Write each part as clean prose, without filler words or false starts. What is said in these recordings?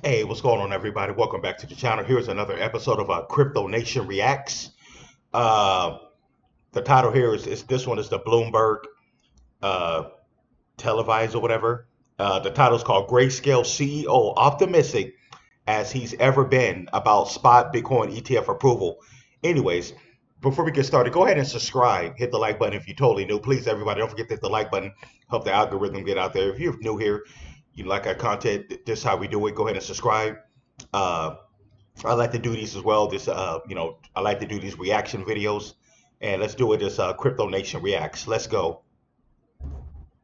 Hey, what's going on, everybody? Welcome back to the channel. Here's another episode of Crypto Nation Reacts. Uh, the title here is this one is the Bloomberg uh, televised or whatever. The title is called Grayscale CEO Optimistic as He's Ever Been About Spot Bitcoin ETF Approval. Anyways, before we get started, go ahead and subscribe. Hit the like button if you're totally new. Please, everybody, don't forget to hit the like button. Help the algorithm get out there. If you're new here, you like our content, this is how we do it. Go ahead and subscribe. Uh, I like to do these as well. I like to do these reaction videos, and let's do it as Crypto Nation Reacts. Let's go.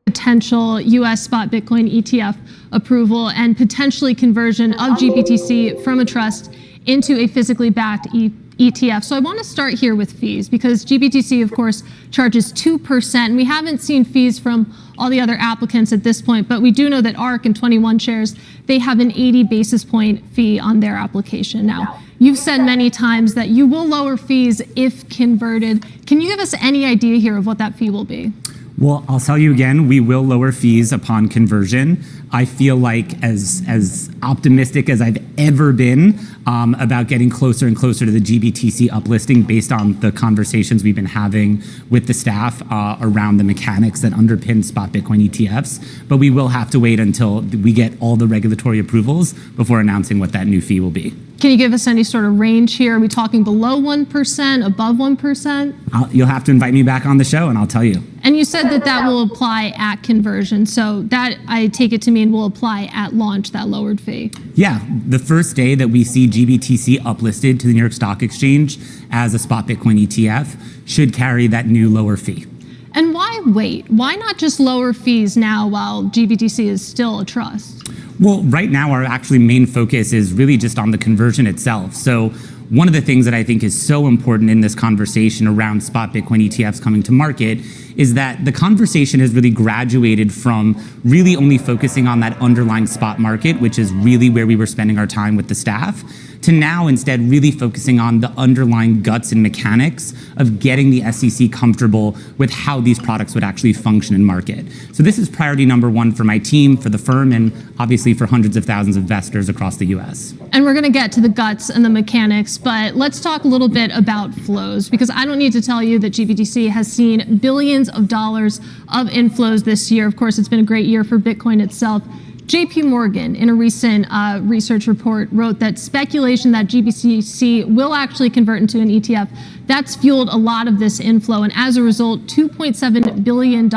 Potential U.S. spot Bitcoin ETF approval and potentially conversion of GBTC from a trust into a physically backed ETF. So I want to start here with fees because GBTC, of course, charges 2%. We haven't seen fees from all the other applicants at this point, but we do know that ARK and 21 Shares, they have an 80 basis point fee on their application. Now, you've said many times that you will lower fees if converted. Can you give us any idea here of what that fee will be? Well, I'll tell you again, we will lower fees upon conversion. I feel like as optimistic as I've ever been about getting closer and closer to the GBTC uplisting based on the conversations we've been having with the staff around the mechanics that underpin spot Bitcoin ETFs. But we will have to wait until we get all the regulatory approvals before announcing what that new fee will be. Can you give us any sort of range here? Are we talking below 1%, above 1%? You'll have to invite me back on the show and I'll tell you. And you said that will apply at conversion. So that, I take it to mean, will apply at launch, that lowered fee. Yeah, the first day that we see GBTC uplisted to the New York Stock Exchange as a spot Bitcoin ETF should carry that new lower fee. And why wait? Why not just lower fees now while GBTC is still a trust? Well, right now our actually main focus is really just on the conversion itself. So one of the things that I think is so important in this conversation around spot Bitcoin ETFs coming to market is that the conversation has really graduated from really only focusing on that underlying spot market, which is really where we were spending our time with the staff, to now instead really focusing on the underlying guts and mechanics of getting the SEC comfortable with how these products would actually function in market. So this is priority number one for my team, for the firm, and obviously for hundreds of thousands of investors across the US. And we're going to get to the guts and the mechanics, but let's talk a little bit about flows, because I don't need to tell you that GBTC has seen billions of dollars of inflows this year. Of course, it's been a great year for Bitcoin itself. JP Morgan, in a recent research report, wrote that speculation that GBTC will actually convert into an ETF, that's fueled a lot of this inflow. And as a result, $2.7 billion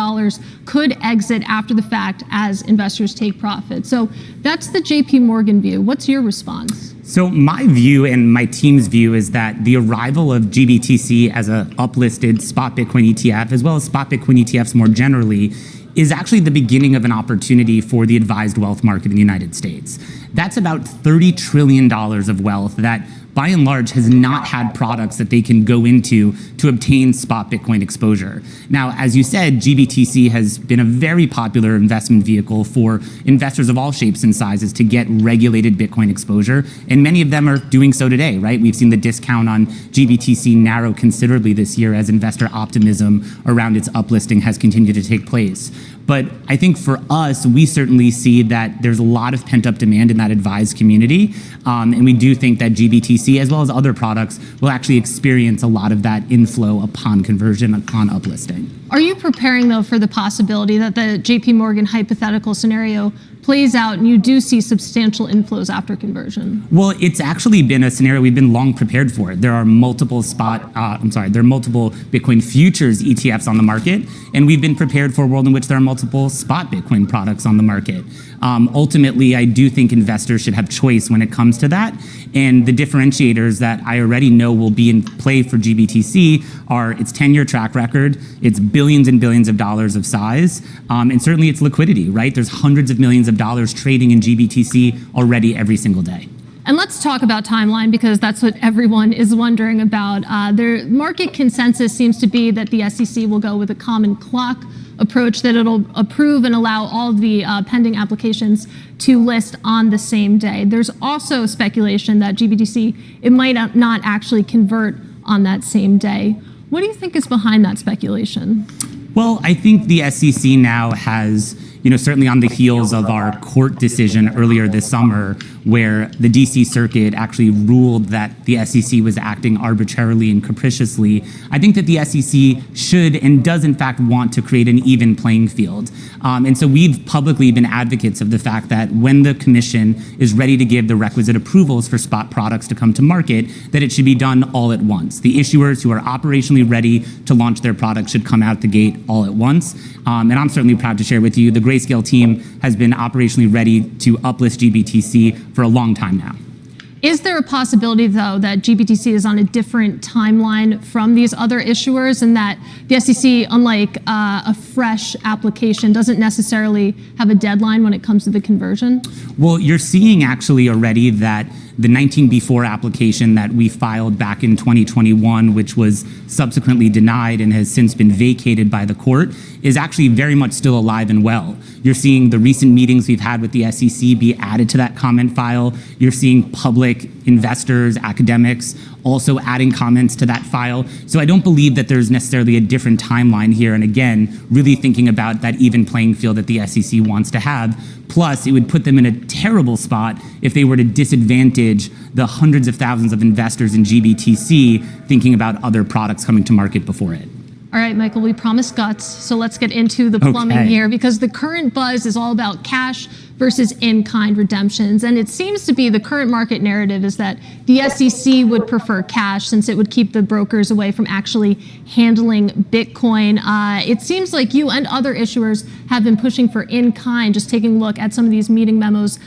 could exit after the fact as investors take profit. So that's the JP Morgan view. What's your response? So my view and my team's view is that the arrival of GBTC as a uplisted spot Bitcoin ETF, as well as spot Bitcoin ETFs more generally, is actually the beginning of an opportunity for the advised wealth market in the United States. That's about $30 trillion of wealth that by and large has not had products that they can go into to obtain spot Bitcoin exposure. Now, as you said, GBTC has been a very popular investment vehicle for investors of all shapes and sizes to get regulated Bitcoin exposure, and many of them are doing so today, right? We've seen the discount on GBTC narrow considerably this year as investor optimism around its uplisting has continued to take place. But I think for us, we certainly see that there's a lot of pent-up demand in that advised community, and we do think that GBTC, as well as other products, will actually experience a lot of that inflow upon conversion, upon uplisting. Are you preparing, though, for the possibility that the JP Morgan hypothetical scenario plays out and you do see substantial inflows after conversion? Well, it's actually been a scenario we've been long prepared for. There are multiple multiple Bitcoin futures ETFs on the market, and we've been prepared for a world in which there are multiple spot Bitcoin products on the market. Ultimately, I do think investors should have choice when it comes to that, and the differentiators that I already know will be in play for GBTC are its 10-year track record, its billions and billions of dollars of size, and certainly its liquidity, right? There's hundreds of millions of dollars trading in GBTC already every single day. And let's talk about timeline, because that's what everyone is wondering about. Their market consensus seems to be that the SEC will go with a common clock approach, that it'll approve and allow all of the pending applications to list on the same day. There's also speculation that GBTC, it might not actually convert on that same day. What do you think is behind that speculation? Well, I think the SEC now has certainly on the heels of our court decision earlier this summer, where the DC Circuit actually ruled that the SEC was acting arbitrarily and capriciously, I think that the SEC should and does in fact want to create an even playing field. And so we've publicly been advocates of the fact that when the commission is ready to give the requisite approvals for spot products to come to market, that it should be done all at once. The issuers who are operationally ready to launch their products should come out the gate all at once. And I'm certainly proud to share with you, the Grayscale team has been operationally ready to uplist GBTC for a long time now. Is there a possibility, though, that GBTC is on a different timeline from these other issuers, and that the SEC, unlike a fresh application, doesn't necessarily have a deadline when it comes to the conversion? Well, you're seeing actually already that the 19B4 application that we filed back in 2021, which was subsequently denied and has since been vacated by the court, is actually very much still alive and well. You're seeing the recent meetings we've had with the SEC be added to that comment file. You're seeing public investors, academics, also adding comments to that file. So I don't believe that there's necessarily a different timeline here. And again, really thinking about that even playing field that the SEC wants to have. Plus, it would put them in a terrible spot if they were to disadvantage the hundreds of thousands of investors in GBTC thinking about other products coming to market before it. All right, Michael, we promised guts, so let's get into the plumbing here, because the current buzz is all about cash versus in-kind redemptions. And it seems to be the current market narrative is that the SEC would prefer cash since it would keep the brokers away from actually handling Bitcoin. It seems like you and other issuers have been pushing for in-kind, just taking a look at some of these meeting memos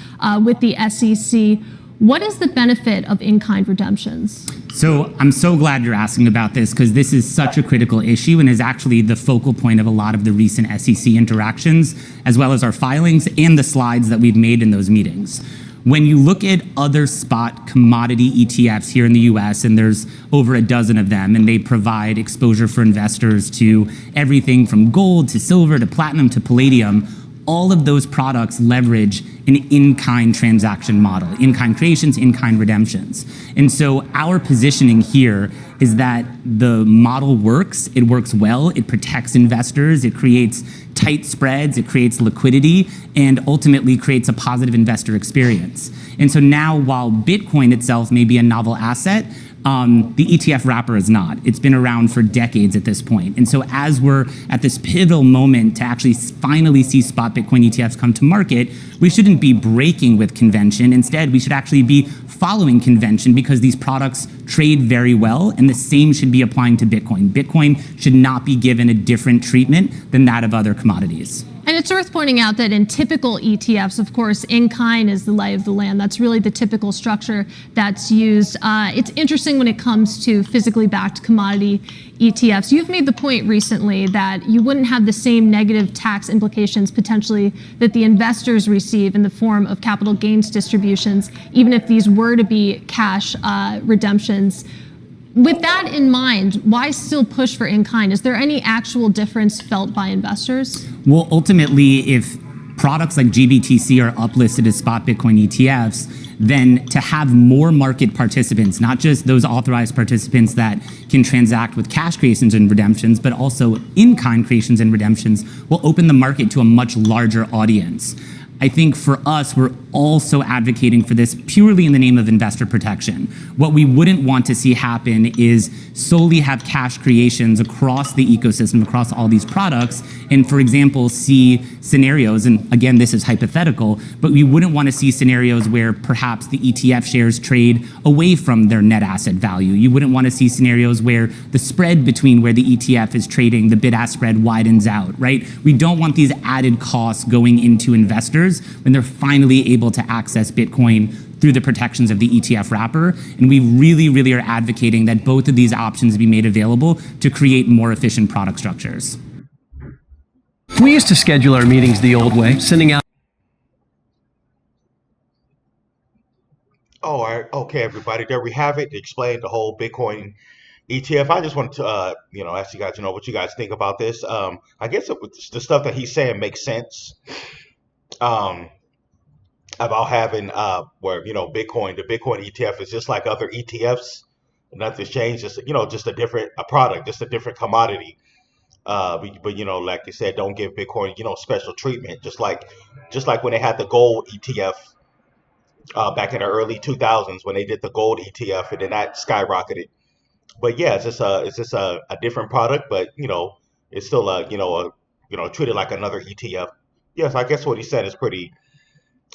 with the SEC. What is the benefit of in-kind redemptions? So I'm so glad you're asking about this, because this is such a critical issue and is actually the focal point of a lot of the recent SEC interactions, as well as our filings and the slides that we've made in those meetings. When you look at other spot commodity ETFs here in the US, and there's over a dozen of them, and they provide exposure for investors to everything from gold to silver to platinum to palladium, all of those products leverage an in-kind transaction model, in-kind creations, in-kind redemptions. And so our positioning here is that the model works, it works well, it protects investors, it creates tight spreads, it creates liquidity, and ultimately creates a positive investor experience. And so now, while Bitcoin itself may be a novel asset, the ETF wrapper is not. It's been around for decades at this point. And so as we're at this pivotal moment to actually finally see spot Bitcoin ETFs come to market, we shouldn't be breaking with convention. Instead, we should actually be following convention, because these products trade very well, and the same should be applying to Bitcoin. Bitcoin should not be given a different treatment than that of other commodities. And it's worth pointing out that in typical ETFs, of course, in-kind is the lay of the land. That's really the typical structure that's used. It's interesting when it comes to physically backed commodity ETFs. You've made the point recently that you wouldn't have the same negative tax implications potentially that the investors receive in the form of capital gains distributions, even if these were to be cash redemptions. With that in mind, why still push for in-kind? Is there any actual difference felt by investors? Well, ultimately, if products like GBTC are uplisted as spot Bitcoin ETFs, then to have more market participants, not just those authorized participants that can transact with cash creations and redemptions, but also in-kind creations and redemptions, will open the market to a much larger audience. I think for us, we're also advocating for this purely in the name of investor protection. What we wouldn't want to see happen is solely have cash creations across the ecosystem, across all these products, and for example, see scenarios, and again, this is hypothetical, but we wouldn't want to see scenarios where perhaps the ETF shares trade away from their net asset value. You wouldn't want to see scenarios where the spread between where the ETF is trading, the bid-ask spread widens out, right? We don't want these added costs going into investors when they're finally able to access Bitcoin through the protections of the ETF wrapper. And we really, really are advocating that both of these options be made available to create more efficient product structures. We used to schedule our meetings the old way, sending out. Oh, all right. Okay, everybody. There we have it. Explained the whole Bitcoin ETF. I just wanted to, ask you guys, what you guys think about this. I guess the stuff that he's saying makes sense. About having where Bitcoin, the Bitcoin ETF is just like other ETFs. Nothing's changed. Just just a different product, just a different commodity. But like you said, don't give Bitcoin special treatment. Just like when they had the gold ETF back in the early 2000s when they did the gold ETF, and then that skyrocketed. But yeah, it's just a different product, but it's still treated like another ETF. Yes, I guess what he said is pretty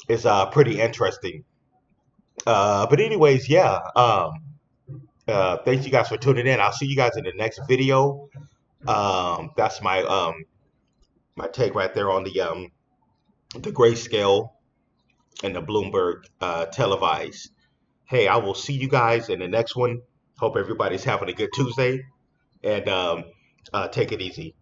interesting. But anyways, yeah. Thank you guys for tuning in. I'll see you guys in the next video. That's my take right there on the grayscale and the Bloomberg televised. Hey, I will see you guys in the next one. Hope everybody's having a good Tuesday, and take it easy.